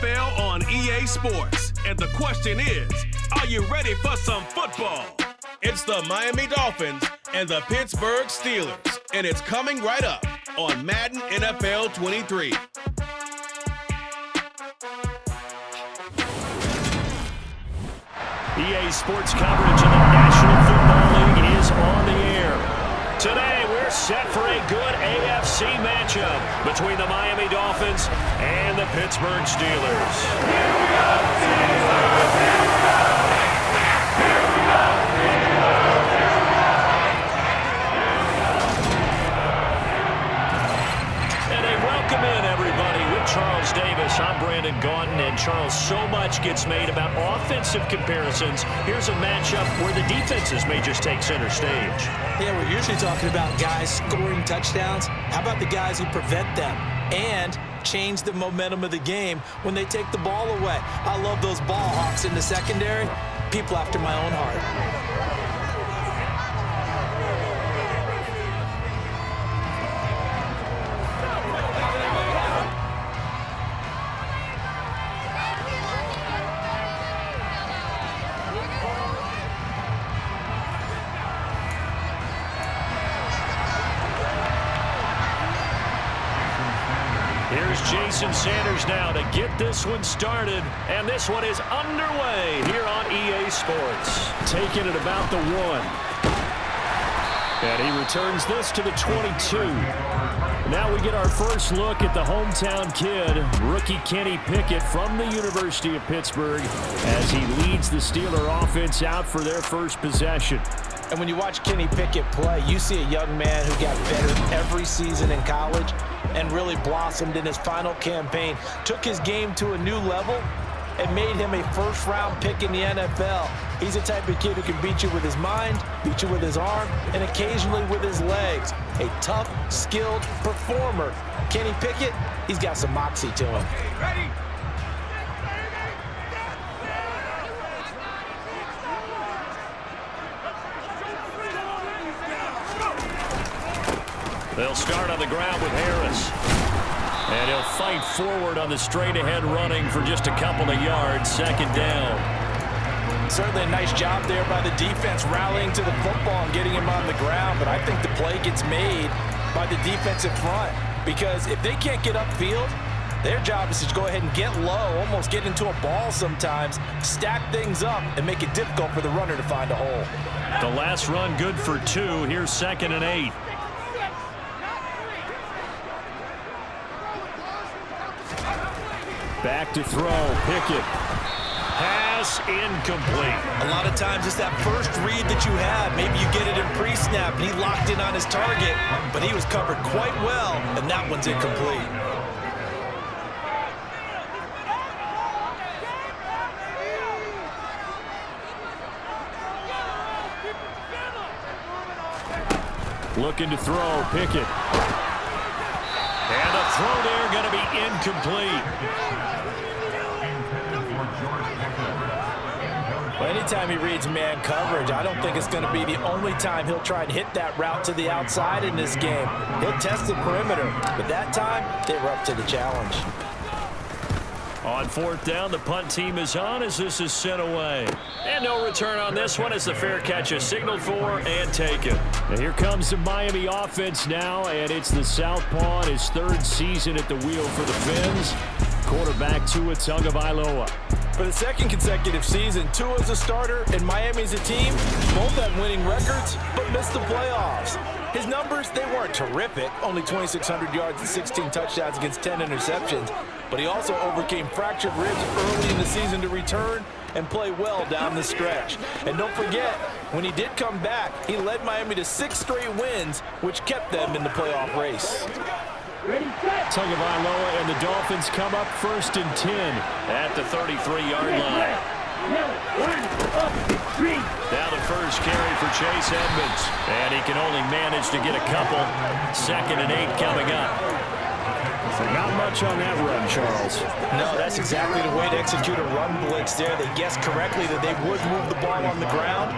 NFL on EA Sports. And the question is, are you ready for some football? It's the Miami Dolphins and the Pittsburgh Steelers, and it's coming right up on Madden NFL 23. EA Sports coverage of the National Football League is on the air. Today, we're set for a good AFC matchup between the Miami Dolphins and the Pittsburgh Steelers. Here we go, Steelers! Here we go! Here we go! And a welcome in, everybody, with Charles Davis. I'm Brandon Gaudin, and Charles, so much gets made about offensive comparisons. Here's a matchup where the defenses may just take center stage. Yeah, we're usually talking about guys scoring touchdowns. How about the guys who prevent them and change the momentum of the game when they take the ball away? I love those ball hawks in the secondary. People after my own heart. Here's Jason Sanders now to get this one started, and this one is underway here on EA Sports. Taking it about the 1. And he returns this to the 22. Now we get our first look at the hometown kid, rookie Kenny Pickett from the University of Pittsburgh, as he leads the Steeler offense out for their first possession. And when you watch Kenny Pickett play, you see a young man who got better every season in college and really blossomed in his final campaign, took his game to a new level, and made him a first-round pick in the NFL. He's the type of kid who can beat you with his mind, beat you with his arm, and occasionally with his legs. A tough, skilled performer. Kenny Pickett, he's got some moxie to him. Ready? They'll start on the ground with Harris. And he'll fight forward on the straight-ahead running for just a couple of yards. Second down. Certainly a nice job there by the defense rallying to the football and getting him on the ground. But I think the play gets made by the defensive front. Because if they can't get upfield, their job is to go ahead and get low, almost get into a ball sometimes, stack things up, and make it difficult for the runner to find a hole. The last run good for 2. Here's 2nd and 8. Back to throw, Pickett. Pass incomplete. A lot of times it's that first read that you have. Maybe you get it in pre-snap, and he locked in on his target, but he was covered quite well, and that one's incomplete. Looking to throw, Pickett. And a throw there going to be incomplete. Well, anytime he reads man coverage, I don't think it's going to be the only time he'll try and hit that route to the outside in this game. He'll test the perimeter, but that time they were up to the challenge. On 4th down, the punt team is on as this is sent away. And no return on this one as the fair catch is signaled for and taken. And here comes the Miami offense now, and it's the Southpaw in his 3rd season at the wheel for the Fins. Quarterback Tua Tagovailoa. For the 2nd consecutive season, Tua's a starter and Miami's a team. Both have winning records, but missed the playoffs. His numbers, they weren't terrific. Only 2,600 yards and 16 touchdowns against 10 interceptions. But he also overcame fractured ribs early in the season to return and play well down the stretch. And don't forget, when he did come back, he led Miami to 6 straight wins, which kept them in the playoff race. Tagovailoa and the Dolphins come up 1st and 10 at the 33-yard line. Now the first carry for Chase Edmonds. And he can only manage to get a couple. 2nd and 8 coming up. Not much on that run, Charles. No, that's exactly the way to execute a run blitz there. They guessed correctly that they would move the ball on the ground,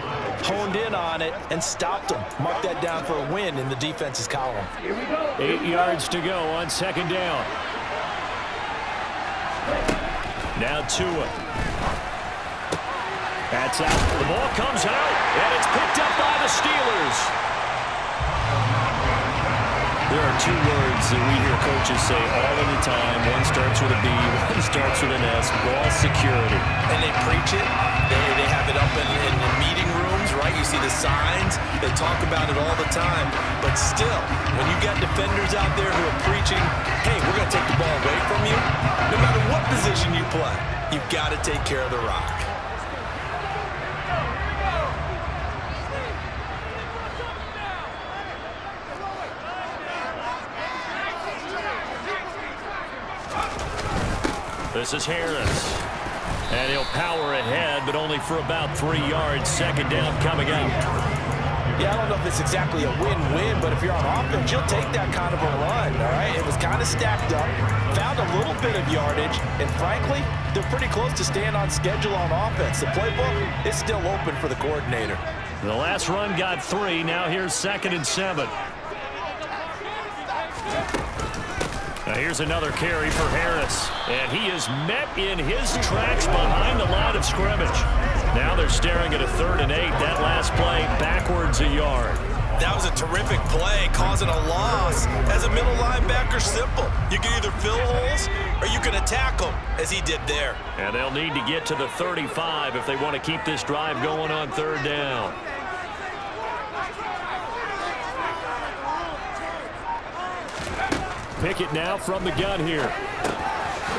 honed in on it, and stopped them. Mark that down for a win in the defense's column. 8 yards to go on 2nd down. Now Tua. That's out. The ball comes out, and it's picked up by the Steelers. There are two words that we hear coaches say all of the time. One starts with a B, one starts with an S. Ball security. And they preach it. They have it up in meeting rooms, right? You see the signs. They talk about it all the time. But still, when you got defenders out there who are preaching, hey, we're going to take the ball away from you, no matter what position you play, you've got to take care of the rock. This is Harris. And he'll power ahead, but only for about 3 yards. Second down coming up. Yeah, I don't know if it's exactly a win-win, but if you're on offense, you'll take that kind of a run, all right? It was kind of stacked up, found a little bit of yardage, and frankly, they're pretty close to staying on schedule on offense. The playbook is still open for the coordinator. The last run got 3. Now here's 2nd and 7. Now here's another carry for Harris. And he is met in his tracks behind the line of scrimmage. Now they're staring at a 3rd and 8. That last play backwards a yard. That was a terrific play, causing a loss. As a middle linebacker, simple. You can either fill holes or you can attack them, as he did there. And they'll need to get to the 35 if they want to keep this drive going on 3rd down. Pickett now from the gun here.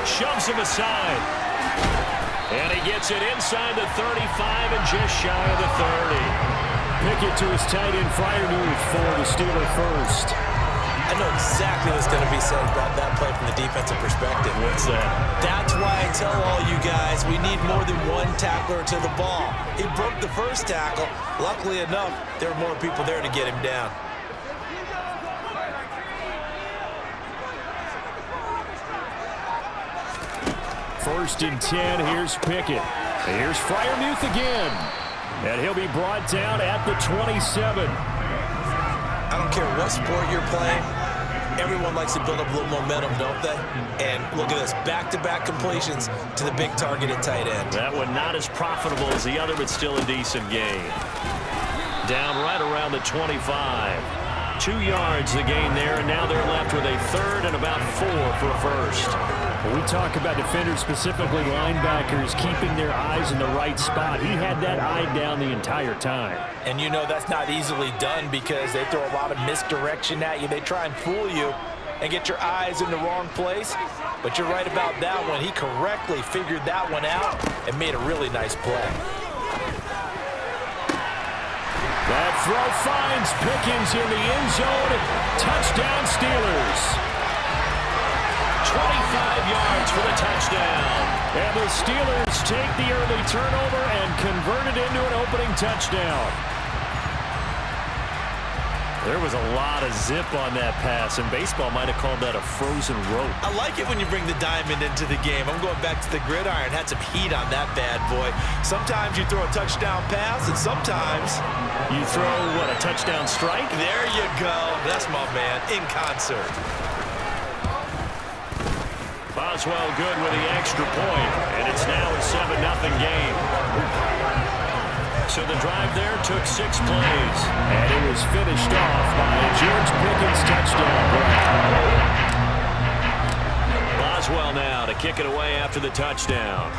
Shoves him aside. And he gets it inside the 35 and just shy of the 30. Pickett to his tight end, Freiermuth for the Steeler first. I know exactly what's going to be said about that play from the defensive perspective. What's that? That's why I tell all you guys we need more than one tackler to the ball. He broke the first tackle. Luckily enough, there were more people there to get him down. First and 10, here's Pickett. Here's Freiermuth again. And he'll be brought down at the 27. I don't care what sport you're playing. Everyone likes to build up a little momentum, don't they? And look at this, back-to-back completions to the big target at tight end. That one not as profitable as the other, but still a decent gain. Down right around the 25. 2 yards the gain there, and now they're left with a 3rd and about 4 for a first. When we talk about defenders, specifically linebackers, keeping their eyes in the right spot. He had that eye down the entire time. And you know that's not easily done because they throw a lot of misdirection at you. They try and fool you and get your eyes in the wrong place. But you're right about that one. He correctly figured that one out and made a really nice play. That throw finds Pickens in the end zone. Touchdown Steelers. 25 yards for the touchdown. And the Steelers take the early turnover and convert it into an opening touchdown. There was a lot of zip on that pass, and baseball might have called that a frozen rope. I like it when you bring the diamond into the game. I'm going back to the gridiron. Had some heat on that bad boy. Sometimes you throw a touchdown pass, and sometimes you throw, what, a touchdown strike? There you go. That's my man, in concert. Boswell good with the extra point, and it's now a 7-0 game. So the drive there took 6 plays, and it was finished off by a George Pickens touchdown grab. Boswell now to kick it away after the touchdown.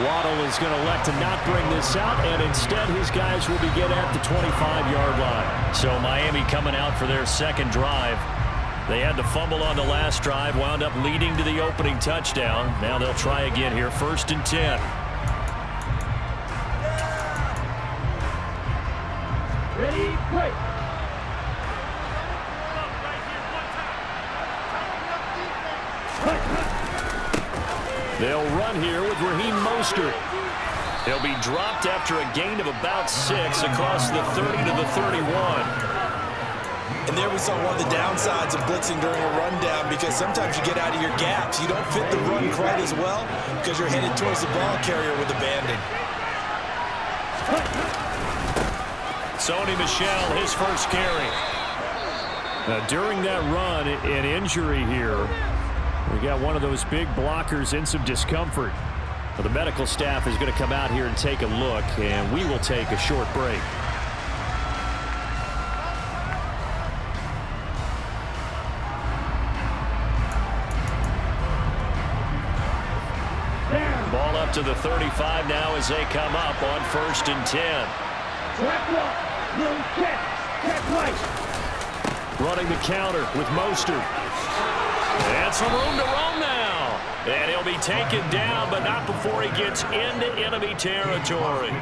Waddle is going to elect to not bring this out, and instead his guys will begin at the 25-yard line. So Miami coming out for their second drive. They had to fumble on the last drive, wound up leading to the opening touchdown. Now they'll try again here, 1st and 10. Ready, play. They'll run here with Raheem Mostert. He'll be dropped after a gain of about 6 across the 30 to the 31. And there we saw one of the downsides of blitzing during a rundown, because sometimes you get out of your gaps. You don't fit the run quite as well because you're headed towards the ball carrier with abandon. Sony Michel, his first carry. Now, during that run, an injury here. We got one of those big blockers in some discomfort. Well, the medical staff is going to come out here and take a look, and we will take a short break. Ball up to the 35 now as they come up on 1st and 10. Running the counter with Mostert. And some room to roam now. And he'll be taken down, but not before he gets into enemy territory.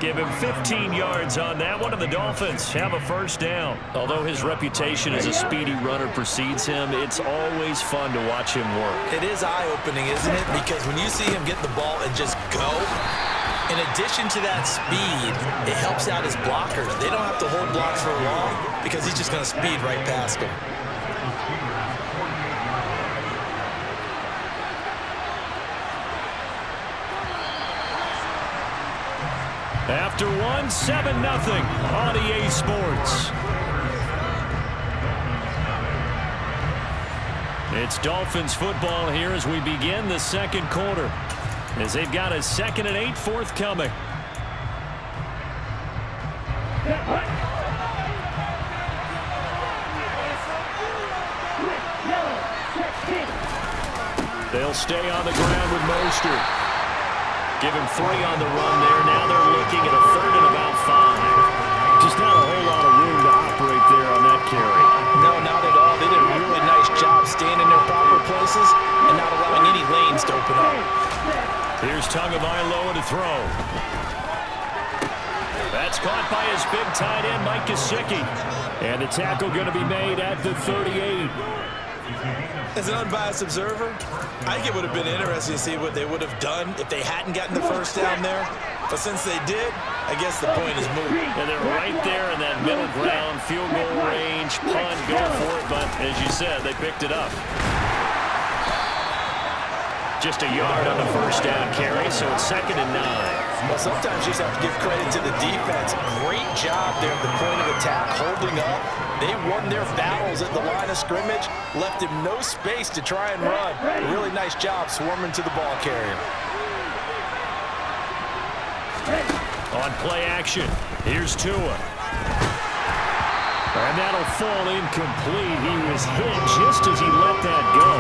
Give him 15 yards on that one, and the Dolphins have a 1st down. Although his reputation as a speedy runner precedes him, it's always fun to watch him work. It is eye-opening, isn't it? Because when you see him get the ball and just go, in addition to that speed, it helps out his blockers. They don't have to hold blocks for long because he's just going to speed right past them. After 7-0 on EA Sports. It's Dolphins football here as we begin the 2nd quarter, as they've got a 2nd and 8 forthcoming. They'll stay on the ground with Mostert. Give him 3 on the run there. Now they're looking at a 3rd and about 5. Just not a whole lot of room to operate there on that carry. No, not at all. They did a really nice job staying in their proper places and not allowing any lanes to open up. Here's Tagovailoa to throw. That's caught by his big tight end, Mike Gesicki. And the tackle going to be made at the 38. As an unbiased observer, I think it would have been interesting to see what they would have done if they hadn't gotten the 1st down there. But since they did, I guess the point is moot. And they're right there in that middle ground, field goal range, punt, go for it. But as you said, they picked it up. Just a yard on the 1st down carry, so it's 2nd and 9. Well, sometimes you just have to give credit to the defense. Great job there at the point of attack, holding up. They won their battles at the line of scrimmage, left him no space to try and run. A really nice job swarming to the ball carrier. On play action, here's Tua. And that'll fall incomplete. He was hit just as he let that go.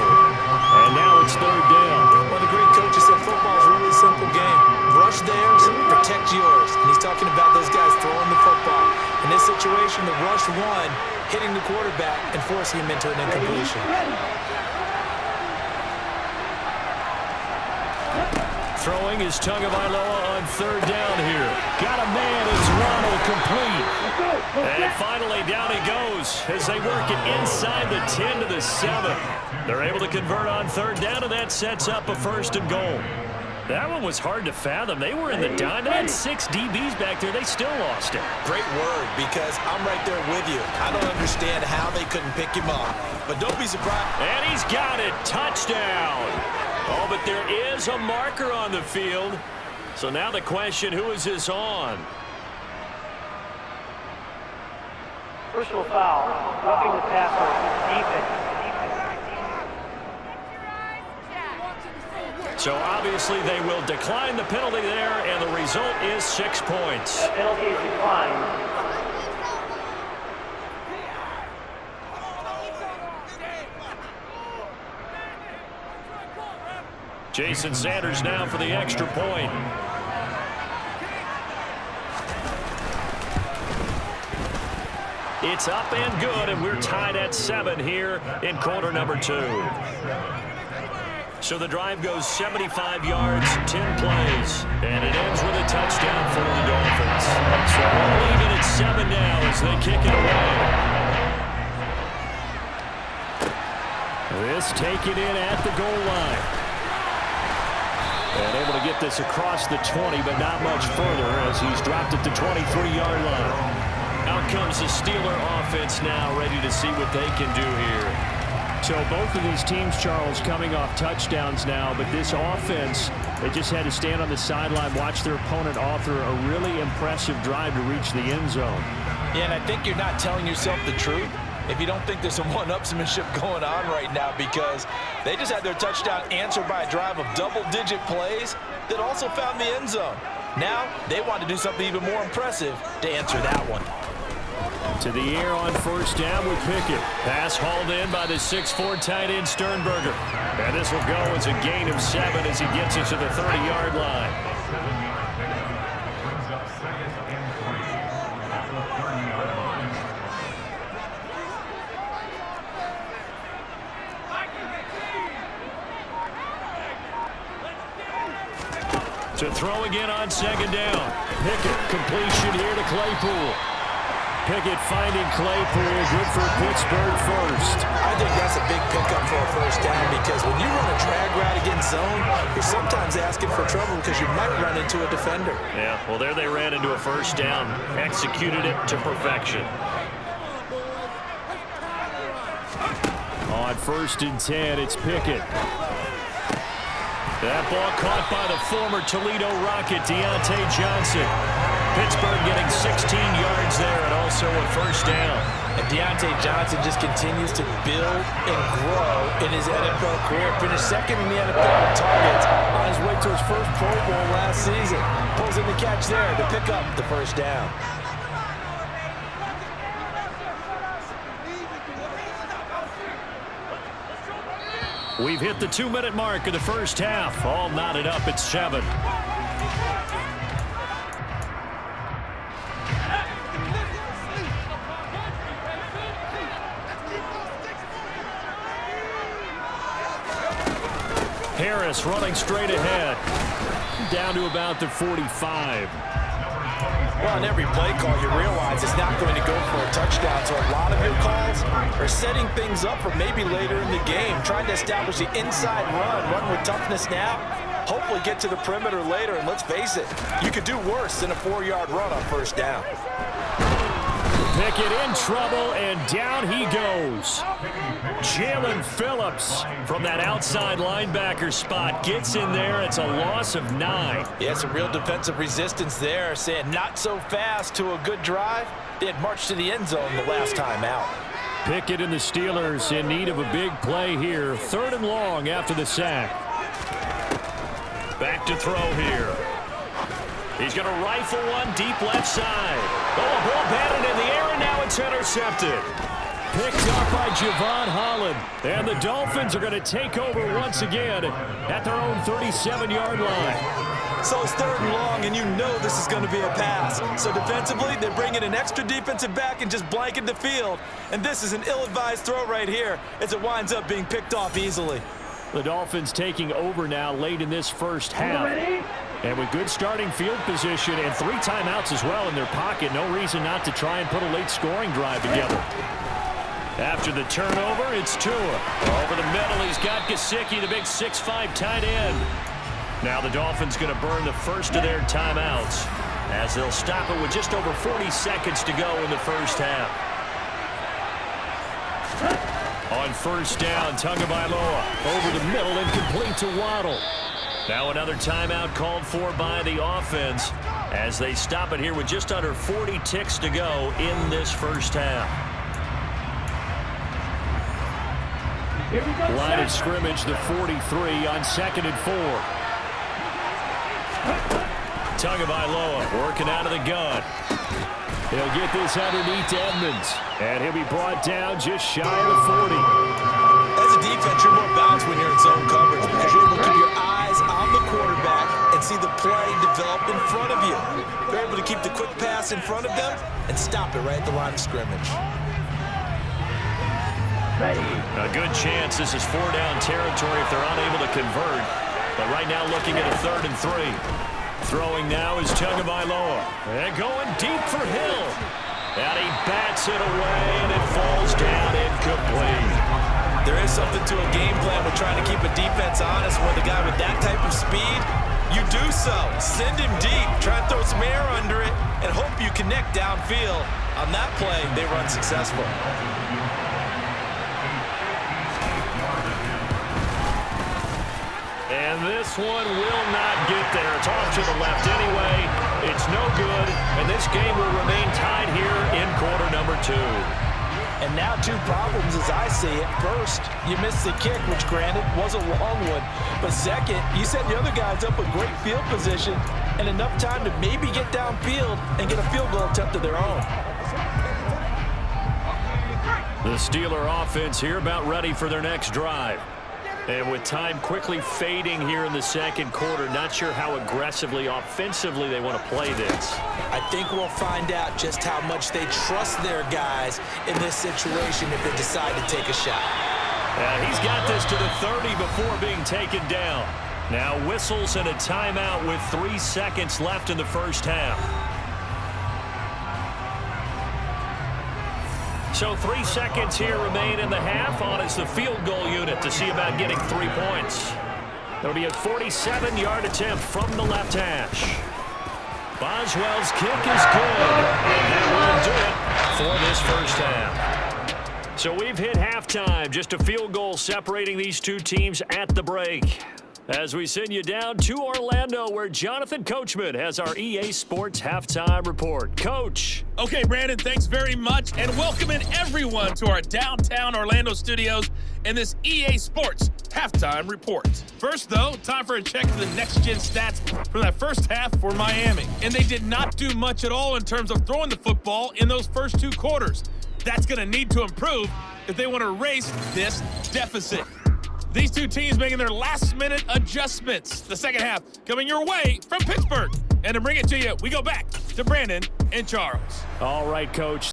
And now it's 3rd down. One of the great coaches said football is a really simple game. Rush theirs, protect yours. And he's talking about those guys throwing the football. In this situation, the rush one, hitting the quarterback and forcing him into an incompletion. Throwing is Tagovailoa on 3rd down here. Got a man as Ronald complete. And finally down he goes as they work it inside the 10 to the 7. They're able to convert on 3rd down, and that sets up a 1st and goal. That one was hard to fathom. They were in the dime. They had 6 DBs back there. They still lost it. Great word, because I'm right there with you. I don't understand how they couldn't pick him up. But don't be surprised. And he's got it. Touchdown. Oh, but there is a marker on the field. So now the question, who is this on? Personal foul, roughing the passer, defense. So obviously they will decline the penalty there, and the result is 6 points. That penalty is declined. Jason Sanders now for the extra point. It's up and good, and we're tied at 7 here in quarter number 2. So the drive goes 75 yards, 10 plays, and it ends with a touchdown for the Dolphins. So we're even at 7 now as they kick it away. This taken in at the goal line. And able to get this across the 20, but not much further as he's dropped at the 23-yard line. Out comes the Steeler offense now, ready to see what they can do here. So both of these teams, Charles, coming off touchdowns now, but this offense, they just had to stand on the sideline, watch their opponent author a really impressive drive to reach the end zone. Yeah, and I think you're not telling yourself the truth if you don't think there's some one-upsmanship going on right now, because they just had their touchdown answered by a drive of double-digit plays that also found the end zone. Now, they want to do something even more impressive to answer that one. To the air on first down with Pickett. Pass hauled in by the 6'4" tight end Sternberger. And this will go as a gain of 7 as he gets it to the 30-yard line. To throw again on second down. Pickett, completion here to Claypool. Pickett finding Claypool, good for Pittsburgh first. I think that's a big pickup for a first down, because when you run a drag route against zone, you're sometimes asking for trouble because you might run into a defender. Yeah, well, there they ran into a first down. Executed it to perfection. On 1st and 10, it's Pickett. That ball caught by the former Toledo Rocket, Deontay Johnson. Pittsburgh getting 16 yards there and also a first down. And Deontay Johnson just continues to build and grow in his NFL career. Finished second in the NFL in targets on his way to his first Pro Bowl last season. Pulls in the catch there to pick up the first down. We've hit the 2-minute mark of the first half. All knotted up at 7. Harris running straight ahead. Down to about the 45. Well, on every play call, you realize it's not going to go for a touchdown, so a lot of your calls are setting things up for maybe later in the game, trying to establish the inside run with toughness now, hopefully get to the perimeter later, and let's face it, you could do worse than a 4-yard run on first down. Pickett in trouble, and down he goes. Jalen Phillips from that outside linebacker spot gets in there. It's a loss of 9. Yeah, some real defensive resistance there, saying not so fast to a good drive. They had marched to the end zone the last time out. Pickett and the Steelers in need of a big play here. 3rd and long after the sack. Back to throw here. He's going to rifle one deep left side. Oh, ball batted in the air, and now it's intercepted. Picked up by Javon Holland. And the Dolphins are going to take over once again at their own 37-yard line. So it's 3rd and long, and you know this is going to be a pass. So defensively, they bring in an extra defensive back and just blanket the field. And this is an ill-advised throw right here as it winds up being picked off easily. The Dolphins taking over now late in this first half. And with good starting field position and 3 timeouts as well in their pocket, no reason not to try and put a late scoring drive together. After the turnover, it's Tua. Over the middle, he's got Gesicki, the big 6'5" tight end. Now the Dolphins going to burn the first of their timeouts as they'll stop it with just over 40 seconds to go in the first half. On first down, Tagovailoa over the middle and complete to Waddle. Now another timeout called for by the offense as they stop it here with just under 40 ticks to go in this first half. Line of scrimmage, the 43 on 2nd and 4. Tagovailoa working out of the gun. He'll get this underneath to Edmonds, and he'll be brought down just shy of the 40. As a defense, you're more balanced when you're in zone coverage because you're able to keep your eyes on the quarterback and see the play develop in front of you. You're able to keep the quick pass in front of them and stop it right at the line of scrimmage. A good chance this is 4-down territory if they're unable to convert. But right now looking at a 3rd and 3. Throwing now is Tagovailoa. And going deep for Hill. And he bats it away, and it falls down incomplete. There is something to a game plan with trying to keep a defense honest. With a guy with that type of speed, you do so. Send him deep, try and throw some air under it, and hope you connect downfield. On that play, they run successful. And this one will not get there. It's off to the left anyway. It's no good, and this game will remain tied here in quarter number 2. And now two problems as I see it. First, you missed the kick, which granted was a long one. But second, you set the other guys up a great field position and enough time to maybe get downfield and get a field goal attempt of their own. The Steeler offense here about ready for their next drive. And with time quickly fading here in the second quarter, not sure how aggressively, offensively they want to play this. I think we'll find out just how much they trust their guys in this situation if they decide to take a shot. He's got this to the 30 before being taken down. Now whistles and a timeout with 3 seconds left in the first half. So 3 seconds here remain in the half. On is the field goal unit to see about getting 3 points. There'll be a 47-yard attempt from the left hash. Boswell's kick is good, and that will do it for this first half. So we've hit halftime. Just a field goal separating these two teams at the break. As we send you down to Orlando, where Jonathan Coachman has our EA Sports Halftime Report. Coach. Okay, Brandon, thanks very much, and welcoming everyone to our downtown Orlando studios and this EA Sports Halftime Report. First, though, time for a check of the next-gen stats from that first half for Miami. And they did not do much at all in terms of throwing the football in those first 2 quarters. That's going to need to improve if they want to erase this deficit. These two teams making their last-minute adjustments. The second half coming your way from Pittsburgh. And to bring it to you, we go back to Brandon and Charles. All right, Coach.